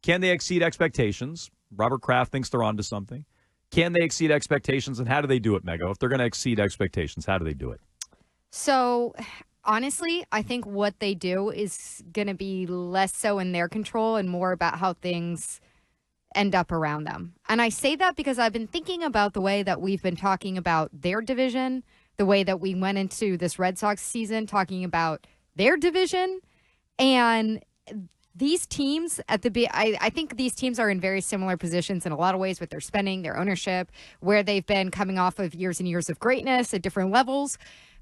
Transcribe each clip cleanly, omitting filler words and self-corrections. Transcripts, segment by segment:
Can they exceed expectations? Robert Kraft thinks they're onto something. Can they exceed expectations, and how do they do it, Mego? If they're going to exceed expectations, how do they do it? So, honestly, I think what they do is going to be less so in their control and more about how things end up around them. And I say that because I've been thinking about the way that we've been talking about their division, the way that we went into this Red Sox season talking about their division, and these teams I think these teams are in very similar positions in a lot of ways with their spending, their ownership, where they've been coming off of years and years of greatness at different levels.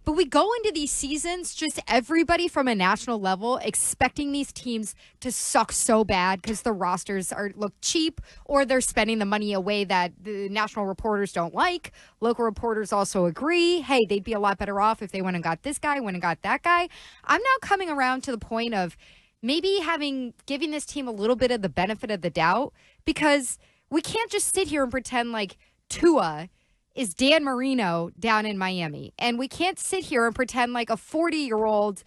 But we go into these seasons, just everybody from a national level expecting these teams to suck so bad because the rosters look cheap, or they're spending the money away that the national reporters don't like. Local reporters also agree, hey, they'd be a lot better off if they went and got this guy, went and got that guy. I'm now coming around to the point of maybe giving this team a little bit of the benefit of the doubt, because we can't just sit here and pretend like Tua is Dan Marino down in Miami. And we can't sit here and pretend like a 40-year-old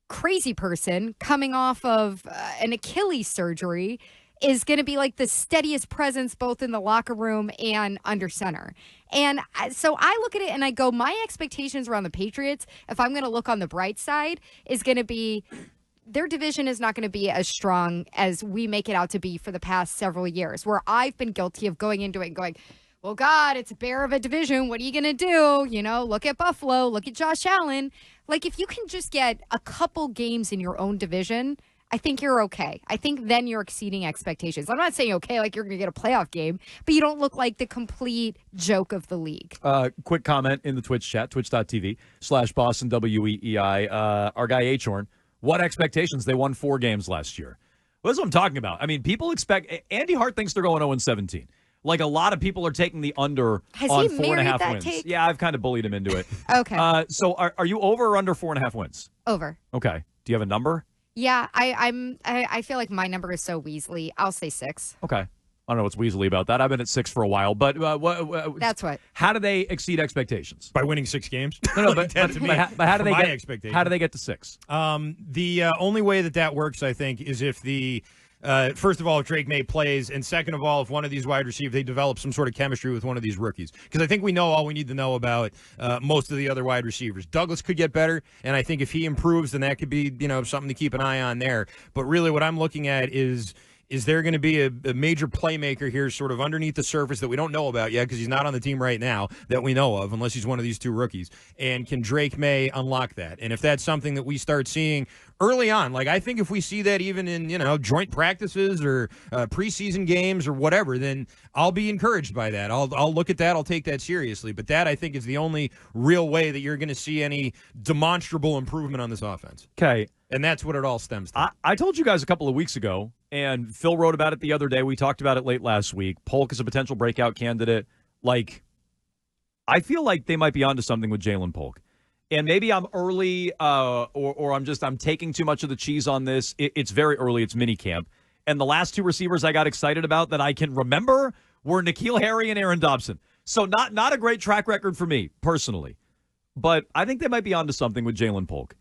crazy person coming off of an Achilles surgery is going to be like the steadiest presence both in the locker room and under center. And so I look at it and I go, my expectations around the Patriots, if I'm going to look on the bright side, is going to be their division is not going to be as strong as we make it out to be for the past several years, where I've been guilty of going into it and going, well, God, it's a bear of a division. What are you going to do? You know, look at Buffalo. Look at Josh Allen. Like, if you can just get a couple games in your own division, I think you're okay. I think then you're exceeding expectations. I'm not saying, okay, like you're going to get a playoff game, but you don't look like the complete joke of the league. Quick comment in the Twitch chat, twitch.tv/Boston WEEI. Our guy H-Horn, what expectations? They won 4 games last year. Well, that's what I'm talking about. I mean, people expect – Andy Hart thinks they're going 0-17. Like, a lot of people are taking the under on 4.5 wins. Take? Yeah, I've kind of bullied him into it. Okay. So are you over or under 4.5 wins? Over. Okay. Do you have a number? Yeah, I feel like my number is so Weasley. I'll say 6. Okay. I don't know what's Weasley about that. I've been at 6 for a while, but that's what. How do they exceed expectations? By winning 6 games? No, but how do they get expectations? How do they get to 6? The only way that works, I think, is if the first of all, if Drake May plays, and second of all, if one of these wide receivers, they develop some sort of chemistry with one of these rookies. Because I think we know all we need to know about most of the other wide receivers. Douglas could get better, and I think if he improves, then that could be, something to keep an eye on there. But really what I'm looking at is there going to be a major playmaker here sort of underneath the surface that we don't know about yet because he's not on the team right now that we know of, unless he's one of these 2 rookies? And can Drake May unlock that? And if that's something that we start seeing early on, like I think if we see that even in, joint practices or preseason games or whatever, then I'll be encouraged by that. I'll look at that. I'll take that seriously. But that, I think, is the only real way that you're going to see any demonstrable improvement on this offense. Okay. And that's what it all stems to. I told you guys a couple of weeks ago, and Phil wrote about it the other day. We talked about it late last week. Polk is a potential breakout candidate. Like, I feel like they might be onto something with Jalen Polk. And maybe I'm early or I'm taking too much of the cheese on this. It's very early. It's mini camp. And the last 2 receivers I got excited about that I can remember were N'Keal Harry and Aaron Dobson. So not a great track record for me personally. But I think they might be onto something with Jalen Polk.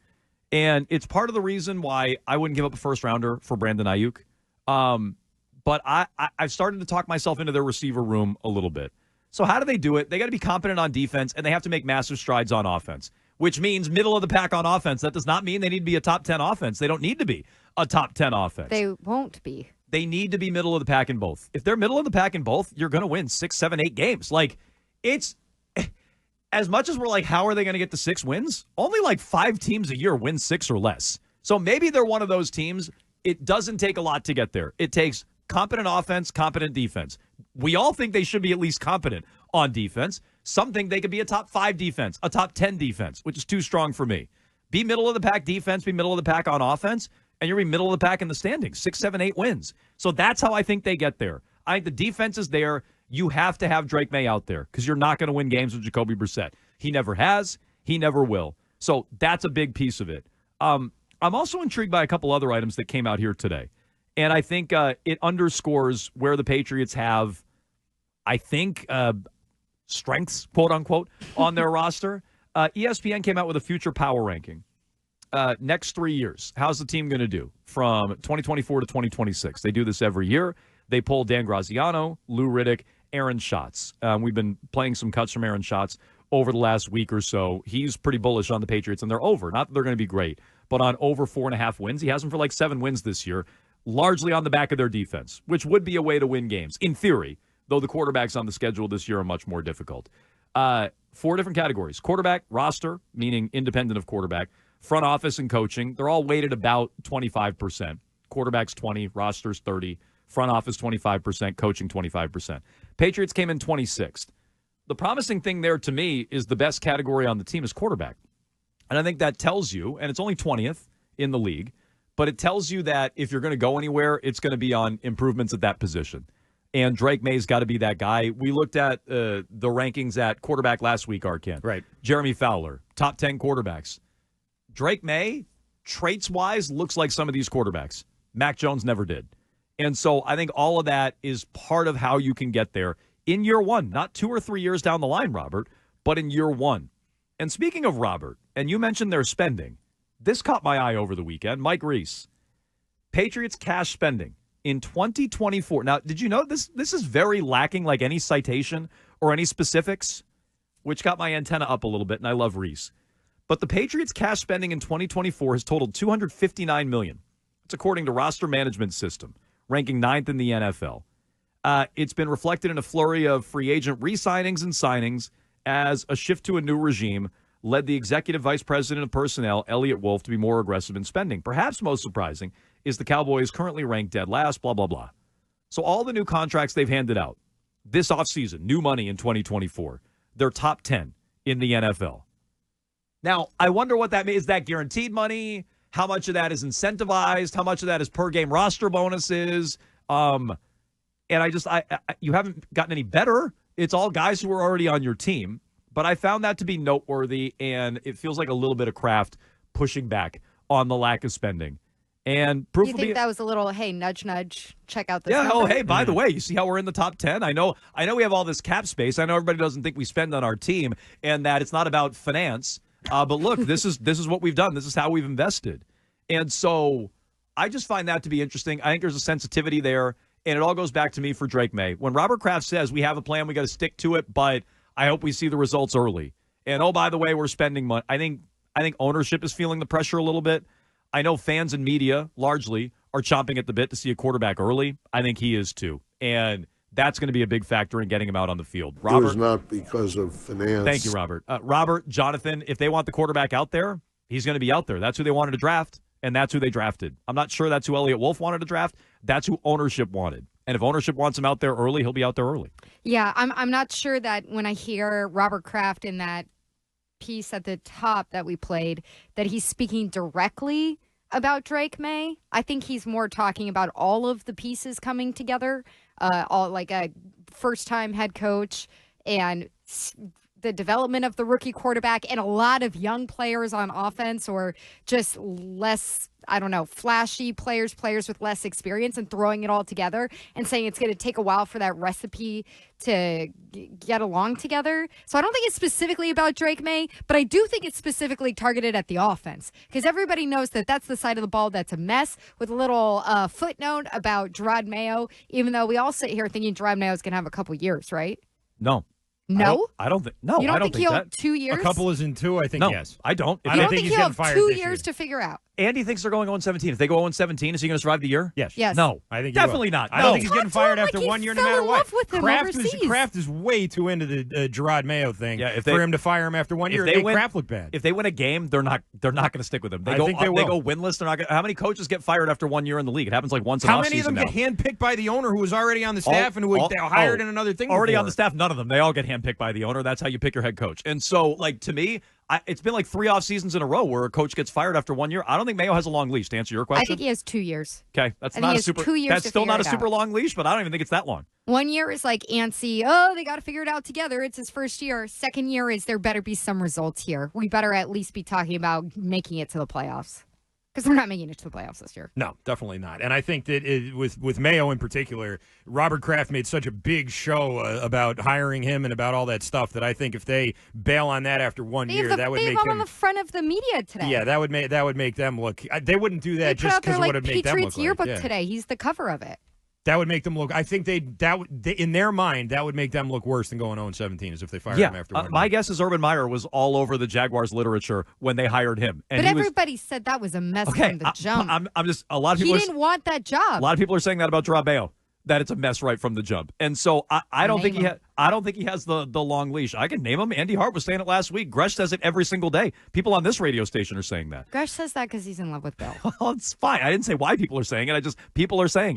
And it's part of the reason why I wouldn't give up a first-rounder for Brandon Ayuk. But I've started to talk myself into their receiver room a little bit. So how do they do it? They got to be competent on defense, and they have to make massive strides on offense, which means middle of the pack on offense. That does not mean they need to be a top 10 offense. They don't need to be a top 10 offense. They won't be. They need to be middle of the pack in both. If they're middle of the pack in both, you're going to win 6, 7, 8 games. Like, it's as much as we're like, how are they going to get to 6 wins? Only like 5 teams a year win 6 or less. So maybe they're one of those teams. It doesn't take a lot to get there. It takes competent offense, competent defense. We all think they should be at least competent on defense. Some think they could be a top 5 defense, a top 10 defense, which is too strong for me. Be middle of the pack defense, be middle of the pack on offense, and you'll be middle of the pack in the standings, 6, 7, 8 wins. So that's how I think they get there. I think the defense is there. You have to have Drake May out there because you're not going to win games with Jacoby Brissett. He never has. He never will. So that's a big piece of it. I'm also intrigued by a couple other items that came out here today. And I think it underscores where the Patriots have, I think, strengths, quote unquote, on their roster. ESPN came out with a future power ranking. next 3 years, how's the team going to do from 2024 to 2026? They do this every year. They pull Dan Graziano, Lou Riddick, Aaron Schatz. We've been playing some cuts from Aaron Schatz over the last week or so. He's pretty bullish on the Patriots, and they're over. Not that they're going to be great, but on over 4.5 wins. He has them for like 7 wins this year, largely on the back of their defense, which would be a way to win games, in theory, though the quarterbacks on the schedule this year are much more difficult. 4 different categories. Quarterback, roster, meaning independent of quarterback, front office and coaching. They're all weighted about 25%. Quarterbacks 20, rosters 30, front office 25%, coaching 25%. Patriots came in 26th. The promising thing there to me is the best category on the team is quarterback. And I think that tells you, and it's only 20th in the league, but it tells you that if you're going to go anywhere, it's going to be on improvements at that position. And Drake May's got to be that guy. We looked at the rankings at quarterback last week, Arkan. Right. Jeremy Fowler, top 10 quarterbacks. Drake May, traits-wise, looks like some of these quarterbacks. Mac Jones never did. And so I think all of that is part of how you can get there in year one, not 2 or 3 years down the line, Robert, but in year one. And speaking of Robert, and you mentioned their spending, this caught my eye over the weekend. Mike Reese, Patriots cash spending in 2024. Now, did you know this is very lacking, like any citation or any specifics, which got my antenna up a little bit, and I love Reese. But the Patriots cash spending in 2024 has totaled $259 million. It's according to Roster Management System, ranking 9th in the NFL. It's been reflected in a flurry of free agent re-signings and signings as a shift to a new regime led the executive vice president of personnel, Elliott Wolf, to be more aggressive in spending. Perhaps most surprising is the Cowboys currently ranked dead last, blah, blah, blah. So all the new contracts they've handed out this offseason, new money in 2024, they're top 10 in the NFL. Now, I wonder what that means. Is that guaranteed money? How much of that is incentivized? How much of that is per-game roster bonuses? And you haven't gotten any better. It's all guys who are already on your team. But I found that to be noteworthy, and it feels like a little bit of Kraft pushing back on the lack of spending. And proof you think that was a little, hey, nudge, nudge, check out this Yeah, number? oh, hey, by the way, you see how we're in the top 10? I know we have all this cap space. I know everybody doesn't think we spend on our team and that it's not about finance. But look, this is what we've done. This is how we've invested. And so I just find that to be interesting. I think there's a sensitivity there, and it all goes back to me for Drake May. When Robert Kraft says we have a plan, we got to stick to it, but I hope we see the results early. And, oh, by the way, we're spending money. I think ownership is feeling the pressure a little bit. I know fans and media, largely, are chomping at the bit to see a quarterback early. I think he is, too. And that's going to be a big factor in getting him out on the field. Robert, it was not because of finance. Thank you, Robert. Robert, Jonathan, if they want the quarterback out there, he's going to be out there. That's who they wanted to draft, and that's who they drafted. I'm not sure that's who Elliott Wolf wanted to draft. That's who ownership wanted. And if ownership wants him out there early, he'll be out there early. Yeah, I'm not sure that when I hear Robert Kraft in that piece at the top that we played, that he's speaking directly about Drake May. I think he's more talking about all of the pieces coming together, all like a first-time head coach and the development of the rookie quarterback and a lot of young players on offense or just less, I don't know, flashy players with less experience and throwing it all together and saying it's going to take a while for that recipe to get along together. So I don't think it's specifically about Drake May, but I do think it's specifically targeted at the offense because everybody knows that that's the side of the ball that's a mess with a little footnote about Jerod Mayo, even though we all sit here thinking Jerod Mayo is going to have a couple years, right? No. No? I don't think. No, you don't I don't think he'll that. have 2 years? A couple is in 2, I think, No, yes. I don't. I You don't don't think think he's he'll getting have fired 2 this years year. to figure out? Andy thinks they're going 0-17. If they go 0-17, is he going to survive the year? Yes. Yes. No. I think he Definitely will. not. I No. don't think he's getting Talk to fired him after like he 1 year no fell matter in what. love with him overseas. Kraft is way too into the Jerod Mayo thing for him to fire him after 1 year. If they win, Kraft look bad. If they win a game, they're not going to stick with him. They I go think they will. they go winless. They're not. How many coaches get fired after 1 year in the league? It happens like once. How an many of them offseason get now. handpicked by the owner who was already on the staff and who was hired in another thing? Already before? on the staff, none of them. They all get handpicked by the owner. That's how you pick your head coach. And so, like, to me, it's been like 3 off seasons in a row where a coach gets fired after 1 year. I don't think Mayo has a long leash. To answer your question, I think he has 2 years. Okay, that's I think not he a has super. 2 years That's to still figure not a it super out. long leash, but I don't even think it's that long. 1 year is like antsy. Oh, they got to figure it out together. It's his first year. Second year is there better be some results here. We better at least be talking about making it to the playoffs. because they're not making it to the playoffs this year. No, definitely not. And I think that with Mayo in particular, Robert Kraft made such a big show about hiring him and about all that stuff that I think if they bail on that after 1 year, that would they make have him him on the front of the media today. Yeah, that would make them look. They wouldn't do that They just put out because their it would have made them Patriots look yearbook like. Yeah. today. He's the cover of it. That would make them look. I think they in their mind that would make them look worse than going 0-17 as if they fired him after 1 my year. guess is Urban Meyer was all over the Jaguars literature when they hired him. And But everybody said that was a mess from the jump. I'm just a lot of He people. didn't want that job. A lot of people are saying that about Jerod Mayo, that it's a mess right from the jump. And so I don't think I don't think he has the long leash. I can name him. Andy Hart was saying it last week. Gresh says it every single day. People on this radio station are saying that. Gresh says that because he's in love with Bill. Well, it's fine. I didn't say why people are saying it. People are saying it.